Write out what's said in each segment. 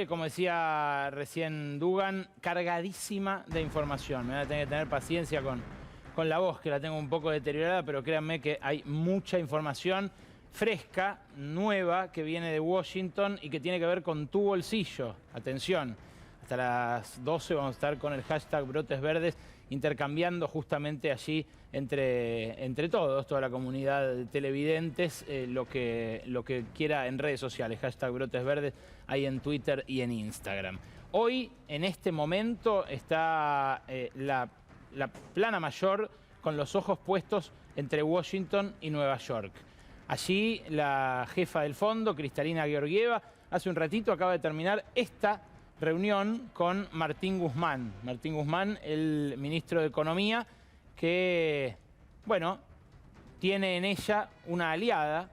Como decía recién Dugan, cargadísima de información. Me voy a tener que tener paciencia con la voz, que la tengo un poco deteriorada, pero créanme que hay mucha información fresca, nueva, que viene de Washington y que tiene que ver con tu bolsillo. Atención, hasta las 12 vamos a estar con el hashtag Brotes Verdes, intercambiando justamente allí entre todos, toda la comunidad de televidentes, lo que quiera en redes sociales, hashtag Brotes Verdes, ahí en Twitter y en Instagram. Hoy, en este momento, está la plana mayor con los ojos puestos entre Washington y Nueva York. Allí la jefa del fondo, Kristalina Georgieva, hace un ratito acaba de terminar esta reunión con Martín Guzmán. Martín Guzmán, el ministro de Economía, que, bueno, tiene en ella una aliada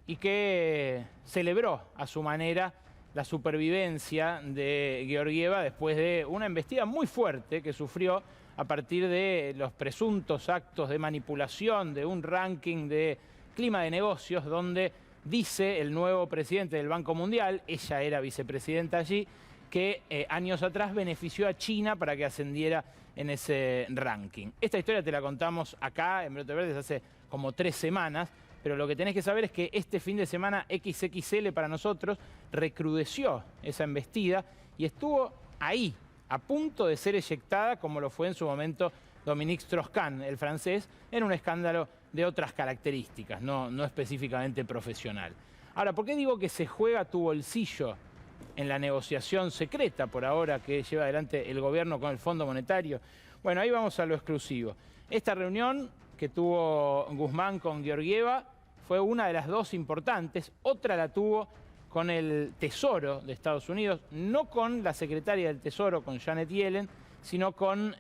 y que celebró a su manera la supervivencia de Georgieva después de una embestida muy fuerte que sufrió a partir de los presuntos actos de manipulación de un ranking de clima de negocios donde dice el nuevo presidente del Banco Mundial, ella era vicepresidenta allí, que años atrás benefició a China para que ascendiera en ese ranking. Esta historia te la contamos acá en Brotes Verdes hace como 3 semanas, pero lo que tenés que saber es que este fin de semana XXL para nosotros recrudeció esa embestida y estuvo ahí, a punto de ser eyectada, como lo fue en su momento Dominique Strauss-Kahn, el francés, en un escándalo de otras características, no específicamente profesional. Ahora, ¿por qué digo que se juega tu bolsillo en la negociación secreta por ahora que lleva adelante el gobierno con el Fondo Monetario? Bueno, ahí vamos a lo exclusivo. Esta reunión que tuvo Guzmán con Georgieva fue una de las dos importantes, otra la tuvo con el Tesoro de Estados Unidos, no con la secretaria del Tesoro, con Janet Yellen, sino con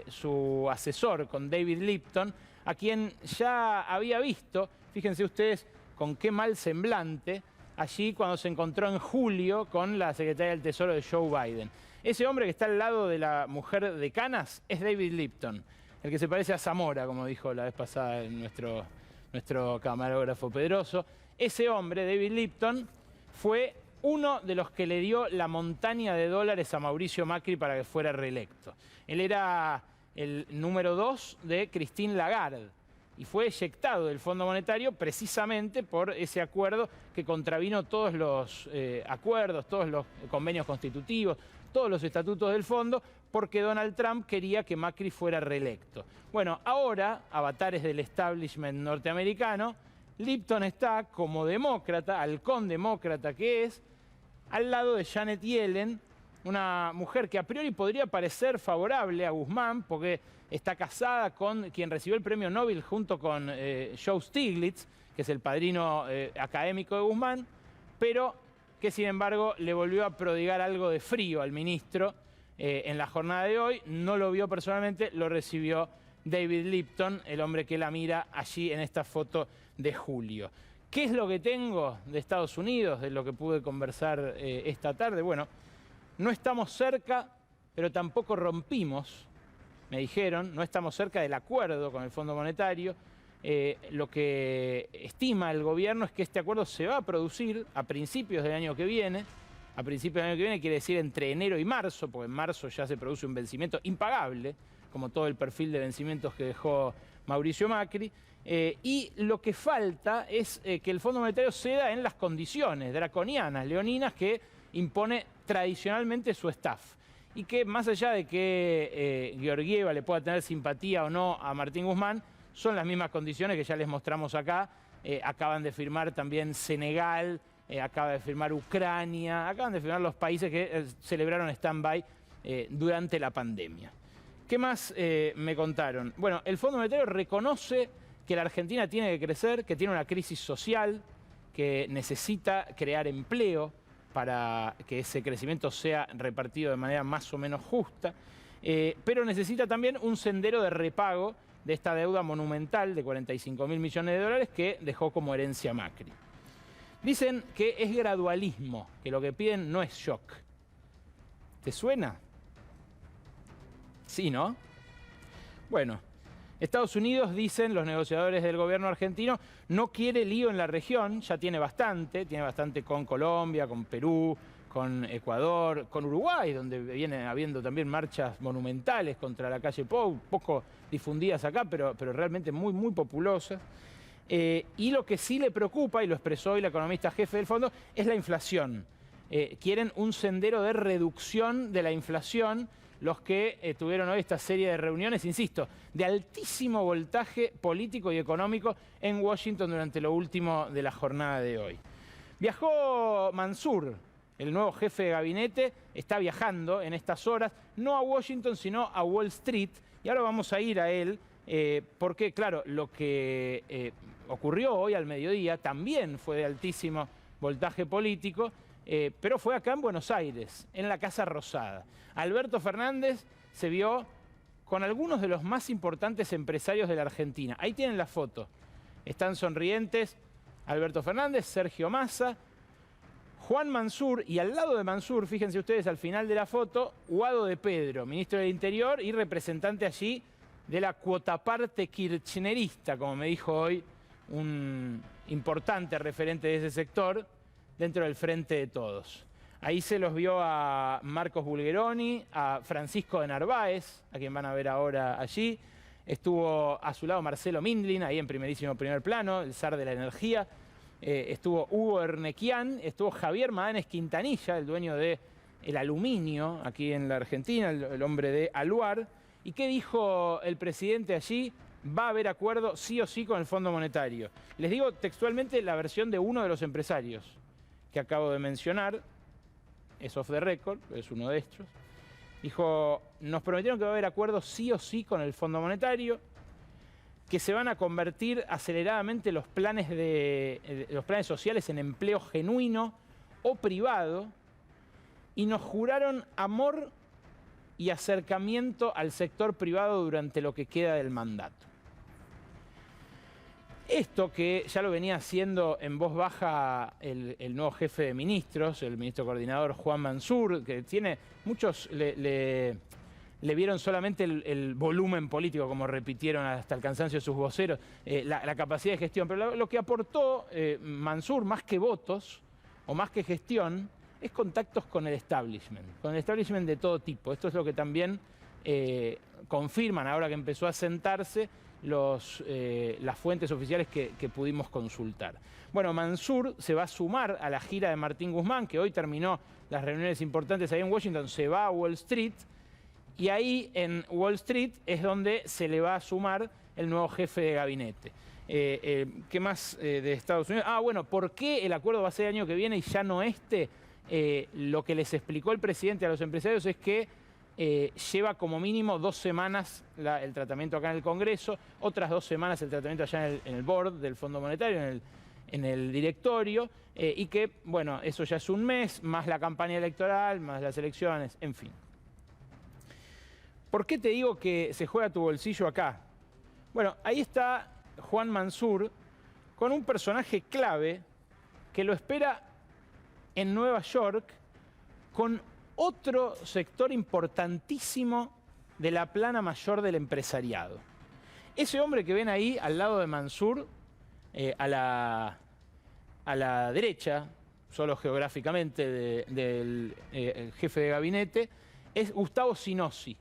su asesor, con David Lipton, a quien ya había visto, fíjense ustedes con qué mal semblante, allí cuando se encontró en julio con la secretaria del Tesoro de Joe Biden. Ese hombre que está al lado de la mujer de canas es David Lipton, el que se parece a Zamora, como dijo la vez pasada nuestro camarógrafo Pedroso. Ese hombre, David Lipton, fue uno de los que le dio la montaña de dólares a Mauricio Macri para que fuera reelecto. Él era el número 2 de Christine Lagarde y fue eyectado del Fondo Monetario precisamente por ese acuerdo que contravino todos los acuerdos, todos los convenios constitutivos, todos los estatutos del fondo, porque Donald Trump quería que Macri fuera reelecto. Bueno, ahora, avatares del establishment norteamericano, Lipton está como demócrata, halcón demócrata que es, al lado de Janet Yellen, una mujer que a priori podría parecer favorable a Guzmán, porque está casada con quien recibió el premio Nobel junto con Joe Stiglitz, que es el padrino académico de Guzmán, pero que sin embargo le volvió a prodigar algo de frío al ministro en la jornada de hoy. No lo vio personalmente, lo recibió David Lipton, el hombre que la mira allí en esta foto de julio. ¿Qué es lo que tengo de Estados Unidos, de lo que pude conversar esta tarde? Bueno, no estamos cerca, pero tampoco rompimos, me dijeron, no estamos cerca del acuerdo con el Fondo Monetario. Lo que estima el gobierno es que este acuerdo se va a producir a principios del año que viene. A principios del año que viene quiere decir entre enero y marzo, porque en marzo ya se produce un vencimiento impagable, como todo el perfil de vencimientos que dejó Mauricio Macri. Y lo que falta es que el Fondo Monetario ceda en las condiciones draconianas, leoninas, que impone tradicionalmente su staff. Y que más allá de que Georgieva le pueda tener simpatía o no a Martín Guzmán, son las mismas condiciones que ya les mostramos acá. Acaban de firmar también Senegal, acaba de firmar Ucrania, acaban de firmar los países que celebraron stand-by durante la pandemia. ¿Qué más me contaron? Bueno, el Fondo Monetario reconoce que la Argentina tiene que crecer, que tiene una crisis social, que necesita crear empleo para que ese crecimiento sea repartido de manera más o menos justa, pero necesita también un sendero de repago de esta deuda monumental de 45.000 millones de dólares que dejó como herencia Macri. Dicen que es gradualismo, que lo que piden no es shock. ¿Te suena? Sí, ¿no? Bueno, Estados Unidos, dicen los negociadores del gobierno argentino, no quiere lío en la región, ya tiene bastante con Colombia, con Perú, con Ecuador, con Uruguay, donde viene habiendo también marchas monumentales contra la calle Pou, poco difundidas acá, pero realmente muy, muy populosas. Y lo que sí le preocupa, y lo expresó hoy la economista jefe del fondo, es la inflación. Quieren un sendero de reducción de la inflación, los que tuvieron hoy esta serie de reuniones, insisto, de altísimo voltaje político y económico en Washington durante lo último de la jornada de hoy. Viajó Mansur, el nuevo jefe de gabinete, está viajando en estas horas, no a Washington, sino a Wall Street, y ahora vamos a ir a él, porque, claro, lo que ocurrió hoy al mediodía también fue de altísimo voltaje político, pero fue acá en Buenos Aires, en la Casa Rosada. Alberto Fernández se vio con algunos de los más importantes empresarios de la Argentina. Ahí tienen la foto. Están sonrientes Alberto Fernández, Sergio Massa, Juan Mansur, y al lado de Mansur, fíjense ustedes al final de la foto, Guado de Pedro, ministro del Interior y representante allí de la cuotaparte kirchnerista, como me dijo hoy un importante referente de ese sector, dentro del Frente de Todos. Ahí se los vio a Marcos Bulgeroni, a Francisco de Narváez, a quien van a ver ahora allí. Estuvo a su lado Marcelo Mindlin, ahí en primerísimo primer plano, el zar de la energía. Estuvo Hugo Ernequian, estuvo Javier Madanes Quintanilla, el dueño del aluminio aquí en la Argentina, el hombre de Aluar. ¿Y qué dijo el presidente allí? Va a haber acuerdo sí o sí con el Fondo Monetario. Les digo textualmente la versión de uno de los empresarios que acabo de mencionar, es off the record, es uno de estos. Dijo, nos prometieron que va a haber acuerdo sí o sí con el Fondo Monetario, que se van a convertir aceleradamente los planes sociales en empleo genuino o privado, y nos juraron amor y acercamiento al sector privado durante lo que queda del mandato. Esto que ya lo venía haciendo en voz baja el nuevo jefe de ministros, el ministro coordinador Juan Mansur, que tiene muchos le vieron solamente el volumen político, como repitieron hasta el cansancio sus voceros, la capacidad de gestión. Pero lo que aportó Mansur, más que votos o más que gestión, es contactos con el establishment de todo tipo. Esto es lo que también confirman ahora que empezó a sentarse las fuentes oficiales que pudimos consultar. Bueno, Mansur se va a sumar a la gira de Martín Guzmán, que hoy terminó las reuniones importantes ahí en Washington, se va a Wall Street, y ahí en Wall Street es donde se le va a sumar el nuevo jefe de gabinete. ¿Qué más de Estados Unidos? Bueno, ¿por qué el acuerdo va a ser el año que viene y ya no este? Lo que les explicó el presidente a los empresarios es que lleva como mínimo 2 semanas el tratamiento acá en el Congreso, otras 2 semanas el tratamiento allá en el board del Fondo Monetario, en el directorio, y que, bueno, eso ya es un mes, más la campaña electoral, más las elecciones, en fin. ¿Por qué te digo que se juega tu bolsillo acá? Bueno, ahí está Juan Mansur con un personaje clave que lo espera en Nueva York con otro sector importantísimo de la plana mayor del empresariado. Ese hombre que ven ahí al lado de Mansur, a la derecha, solo geográficamente del jefe de gabinete, es Gustavo Sinosi.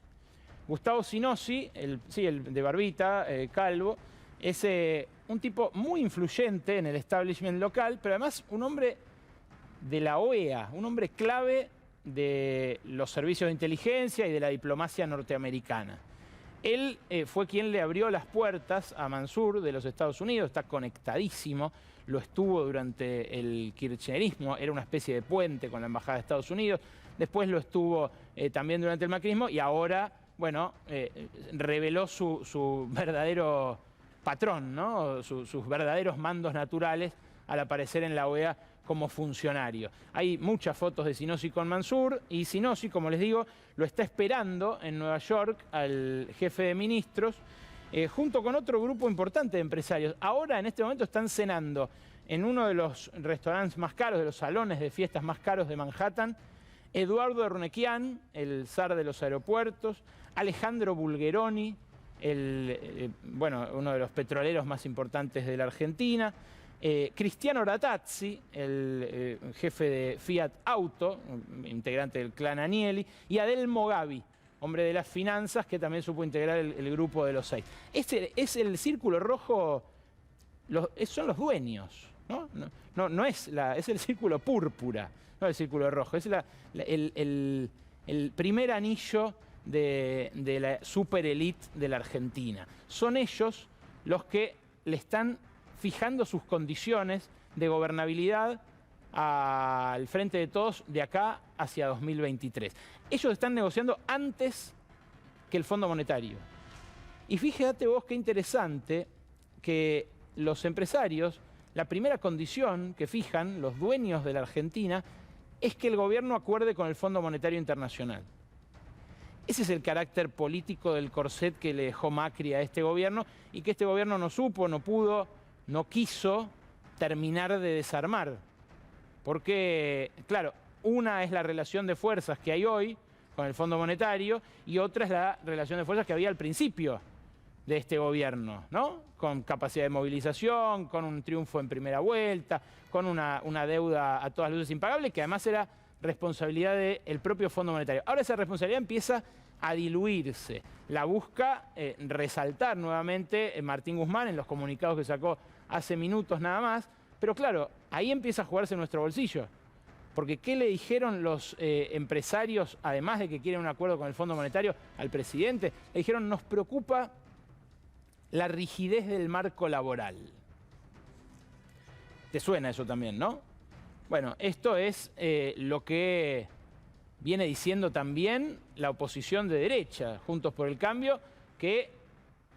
Gustavo Sinosi, el de barbita, calvo, es un tipo muy influyente en el establishment local, pero además un hombre de la OEA, un hombre clave de los servicios de inteligencia y de la diplomacia norteamericana. Él fue quien le abrió las puertas a Mansur de los Estados Unidos, está conectadísimo, lo estuvo durante el kirchnerismo, era una especie de puente con la Embajada de Estados Unidos, después lo estuvo también durante el macrismo y ahora, bueno, reveló su verdadero patrón, ¿no? Sus verdaderos mandos naturales al aparecer en la OEA como funcionario. Hay muchas fotos de Sinosi con Mansur y Sinosi, como les digo, lo está esperando en Nueva York al jefe de ministros, junto con otro grupo importante de empresarios. Ahora, en este momento, están cenando en uno de los restaurantes más caros, de los salones de fiestas más caros de Manhattan, Eduardo Ernequian, el zar de los aeropuertos, Alejandro Bulgeroni, uno de los petroleros más importantes de la Argentina, Cristiano Rattazzi, el jefe de Fiat Auto, integrante del clan Agnelli, y Adelmo Gavi, hombre de las finanzas, que también supo integrar el grupo de los 6. Este es el círculo rojo, son los dueños, ¿no? No es el círculo púrpura, no el círculo rojo, es el primer anillo de la superélite de la Argentina. Son ellos los que le están fijando sus condiciones de gobernabilidad al frente de todos de acá hacia 2023. Ellos están negociando antes que el Fondo Monetario. Y fíjate vos qué interesante que los empresarios, la primera condición que fijan los dueños de la Argentina es que el gobierno acuerde con el Fondo Monetario Internacional. Ese es el carácter político del corset que le dejó Macri a este gobierno y que este gobierno no supo, no pudo, no quiso terminar de desarmar. Porque, claro, una es la relación de fuerzas que hay hoy con el Fondo Monetario y otra es la relación de fuerzas que había al principio de este gobierno, ¿no? Con capacidad de movilización, con un triunfo en primera vuelta, con una deuda a todas luces impagable, que además era responsabilidad del propio Fondo Monetario. Ahora esa responsabilidad empieza a diluirse. La busca resaltar nuevamente Martín Guzmán en los comunicados que sacó hace minutos nada más, pero claro, ahí empieza a jugarse nuestro bolsillo. Porque ¿qué le dijeron los empresarios, además de que quieren un acuerdo con el Fondo Monetario, al presidente? Le dijeron, nos preocupa la rigidez del marco laboral. ¿Te suena eso también, no? Bueno, esto es lo que viene diciendo también la oposición de derecha, Juntos por el Cambio, que,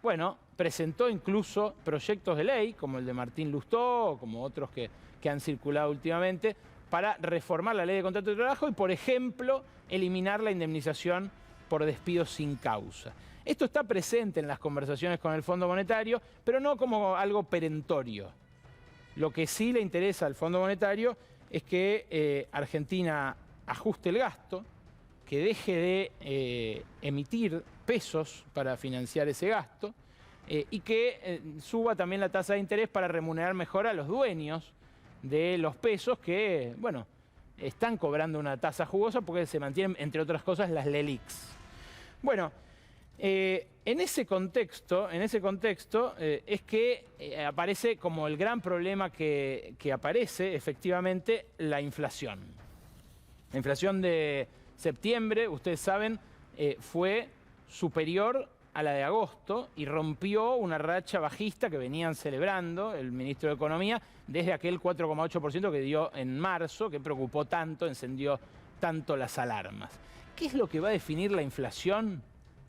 bueno, presentó incluso proyectos de ley, como el de Martín Lustó, o como otros que han circulado últimamente, para reformar la ley de contrato de trabajo y, por ejemplo, eliminar la indemnización por despido sin causa. Esto está presente en las conversaciones con el Fondo Monetario, pero no como algo perentorio. Lo que sí le interesa al Fondo Monetario es que Argentina ajuste el gasto, que deje de emitir pesos para financiar ese gasto y que suba también la tasa de interés para remunerar mejor a los dueños de los pesos que, bueno, están cobrando una tasa jugosa porque se mantienen, entre otras cosas, las LELIQs. Bueno, en ese contexto es que aparece como el gran problema que aparece, efectivamente, la inflación. La inflación de septiembre, ustedes saben, fue superior a la de agosto y rompió una racha bajista que venían celebrando el ministro de Economía desde aquel 4,8% que dio en marzo, que preocupó tanto, encendió tanto las alarmas. ¿Qué es lo que va a definir la inflación?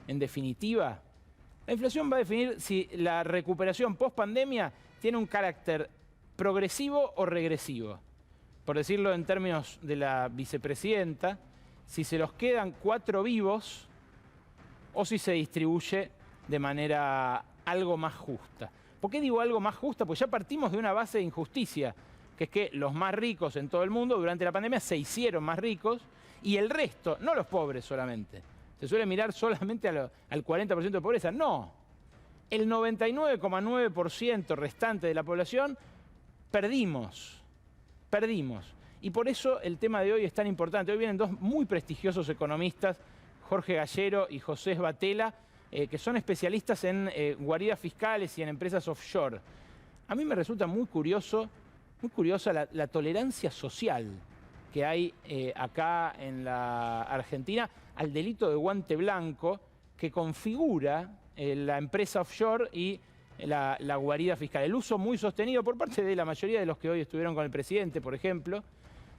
En definitiva, la inflación va a definir si la recuperación post-pandemia tiene un carácter progresivo o regresivo. Por decirlo en términos de la vicepresidenta, si se los quedan 4 vivos o si se distribuye de manera algo más justa. ¿Por qué digo algo más justa? Pues ya partimos de una base de injusticia, que es que los más ricos en todo el mundo durante la pandemia se hicieron más ricos y el resto, no los pobres solamente. Se suele mirar solamente al 40% de pobreza. No, el 99,9% restante de la población perdimos. Y por eso el tema de hoy es tan importante. Hoy vienen dos muy prestigiosos economistas, Jorge Gallero y José Sbatella, que son especialistas en guaridas fiscales y en empresas offshore. A mí me resulta muy curiosa la tolerancia social que hay acá en la Argentina al delito de guante blanco que configura la empresa offshore y la guarida fiscal. El uso muy sostenido por parte de la mayoría de los que hoy estuvieron con el presidente, por ejemplo,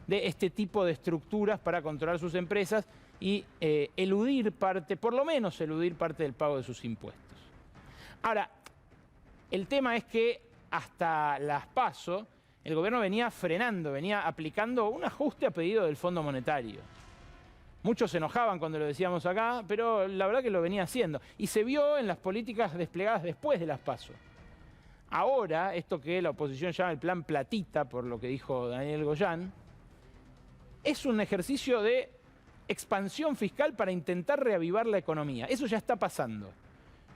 de este tipo de estructuras para controlar sus empresas y eludir parte, por lo menos eludir parte del pago de sus impuestos. Ahora, el tema es que hasta las PASO, el gobierno venía frenando, venía aplicando un ajuste a pedido del Fondo Monetario. Muchos se enojaban cuando lo decíamos acá, pero la verdad que lo venía haciendo. Y se vio en las políticas desplegadas después de las PASO. Ahora, esto que la oposición llama el plan platita, por lo que dijo Daniel Goyán, es un ejercicio de expansión fiscal para intentar reavivar la economía. Eso ya está pasando.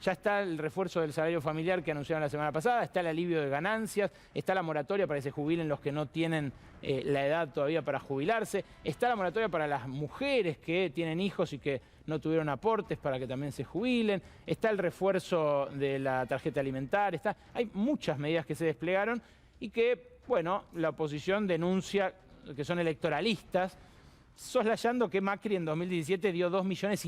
Ya está el refuerzo del salario familiar que anunciaron la semana pasada, está el alivio de ganancias, está la moratoria para que se jubilen los que no tienen la edad todavía para jubilarse, está la moratoria para las mujeres que tienen hijos y que no tuvieron aportes para que también se jubilen, está el refuerzo de la tarjeta alimentaria, hay muchas medidas que se desplegaron y que, bueno, la oposición denuncia que son electoralistas, soslayando que Macri en 2017 dio 2,5 millones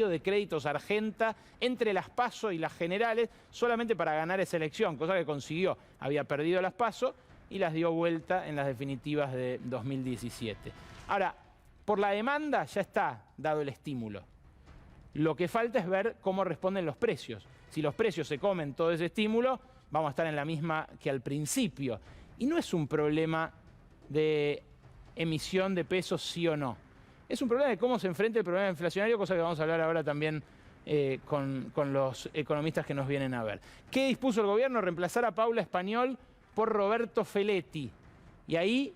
de créditos a Argenta entre las PASO y las generales solamente para ganar esa elección, cosa que consiguió. Había perdido las PASO y las dio vuelta en las definitivas de 2017. Ahora, por la demanda ya está dado el estímulo. Lo que falta es ver cómo responden los precios. Si los precios se comen todo ese estímulo, vamos a estar en la misma que al principio. Y no es un problema de emisión de pesos sí o no. Es un problema de cómo se enfrenta el problema inflacionario, cosa que vamos a hablar ahora también con los economistas que nos vienen a ver. ¿Qué dispuso el gobierno? Reemplazar a Paula Español por Roberto Feletti. Y ahí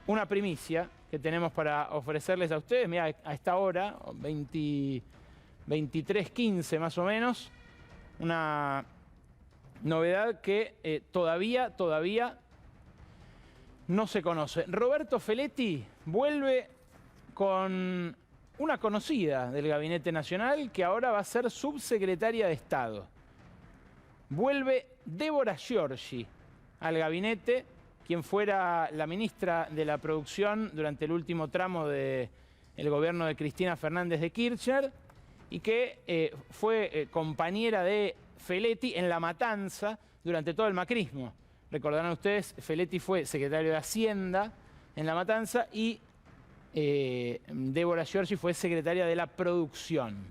una primicia que tenemos para ofrecerles a ustedes. Mirá, a esta hora, 23:15 más o menos, una novedad que todavía no se conoce. Roberto Feletti vuelve con una conocida del Gabinete Nacional que ahora va a ser subsecretaria de Estado. Vuelve Débora Giorgi al gabinete, quien fuera la ministra de la Producción durante el último tramo del gobierno de Cristina Fernández de Kirchner y que fue compañera de Feletti en La Matanza durante todo el macrismo. Recordarán ustedes, Feletti fue secretario de Hacienda en La Matanza y Débora Giorgi fue secretaria de la Producción.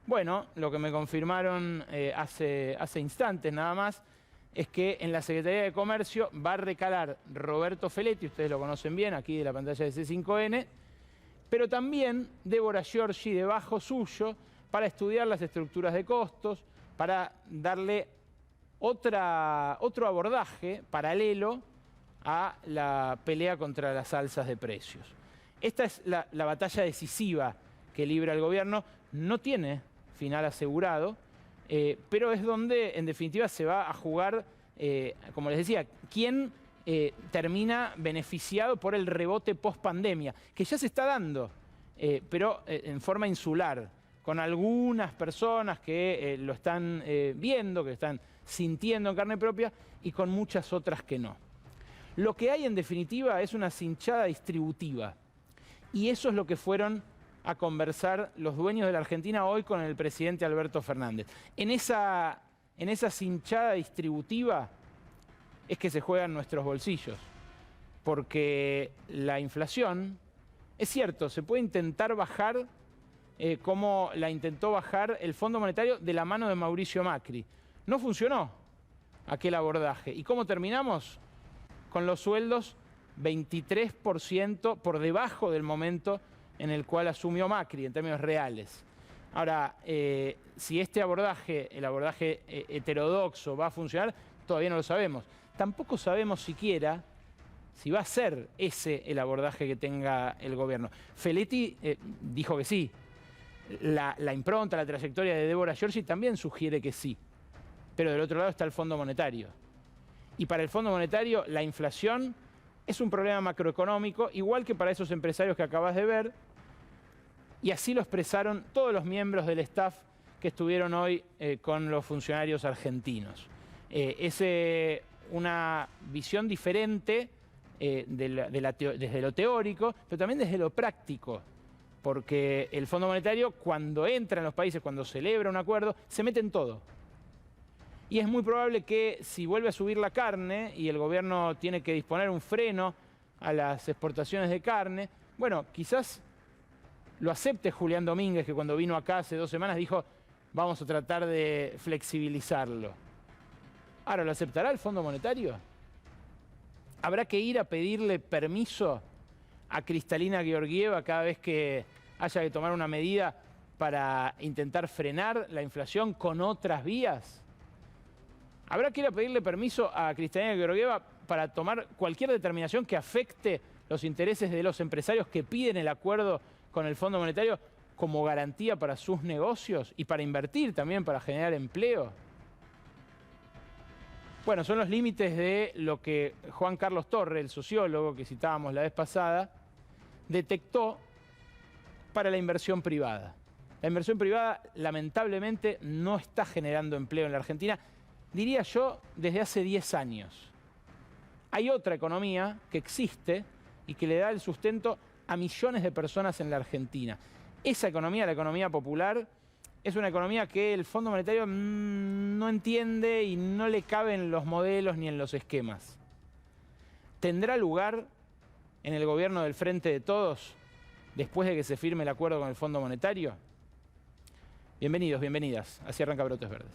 Bueno, lo que me confirmaron hace instantes nada más es que en la Secretaría de Comercio va a recalar Roberto Feletti, ustedes lo conocen bien, aquí de la pantalla de C5N, pero también Débora Giorgi debajo suyo para estudiar las estructuras de costos, para darle otro abordaje paralelo a la pelea contra las alzas de precios. Esta es la batalla decisiva que libra el gobierno. No tiene final asegurado, pero es donde en definitiva se va a jugar, como les decía, quién termina beneficiado por el rebote post-pandemia, que ya se está dando, pero en forma insular, con algunas personas que lo están viendo, que están sintiendo en carne propia, y con muchas otras que no. Lo que hay en definitiva es una cinchada distributiva, y eso es lo que fueron a conversar los dueños de la Argentina hoy con el presidente Alberto Fernández. En esa cinchada distributiva es que se juegan nuestros bolsillos, porque la inflación, es cierto, se puede intentar bajar como la intentó bajar el Fondo Monetario de la mano de Mauricio Macri. No funcionó aquel abordaje. ¿Y cómo terminamos? Con los sueldos 23% por debajo del momento en el cual asumió Macri, en términos reales. Ahora, si este abordaje, el abordaje heterodoxo, va a funcionar, todavía no lo sabemos. Tampoco sabemos siquiera si va a ser ese el abordaje que tenga el gobierno. Feletti dijo que sí. La impronta, la trayectoria de Débora Giorgi también sugiere que sí. Pero del otro lado está el Fondo Monetario. Y para el Fondo Monetario la inflación es un problema macroeconómico, igual que para esos empresarios que acabas de ver, y así lo expresaron todos los miembros del staff que estuvieron hoy con los funcionarios argentinos. Es una visión diferente desde lo teórico, pero también desde lo práctico, porque el Fondo Monetario, cuando entra en los países, cuando celebra un acuerdo, se mete en todo. Y es muy probable que si vuelve a subir la carne y el gobierno tiene que disponer un freno a las exportaciones de carne, bueno, quizás lo acepte Julián Domínguez, que cuando vino acá hace 2 semanas dijo, vamos a tratar de flexibilizarlo. Ahora, ¿lo aceptará el Fondo Monetario? ¿Habrá que ir a pedirle permiso a Kristalina Georgieva cada vez que haya que tomar una medida para intentar frenar la inflación con otras vías? ¿Habrá que ir a pedirle permiso a Kristalina Georgieva para tomar cualquier determinación que afecte los intereses de los empresarios que piden el acuerdo con el Fondo Monetario como garantía para sus negocios y para invertir también, para generar empleo? Bueno, son los límites de lo que Juan Carlos Torre, el sociólogo que citábamos la vez pasada, detectó para la inversión privada. La inversión privada, lamentablemente, no está generando empleo en la Argentina, diría yo, desde hace 10 años. Hay otra economía que existe y que le da el sustento a millones de personas en la Argentina. Esa economía, la economía popular, es una economía que el Fondo Monetario no entiende y no le cabe en los modelos ni en los esquemas. ¿Tendrá lugar en el gobierno del Frente de Todos después de que se firme el acuerdo con el Fondo Monetario? Bienvenidos, bienvenidas. Así arranca Brotes Verdes.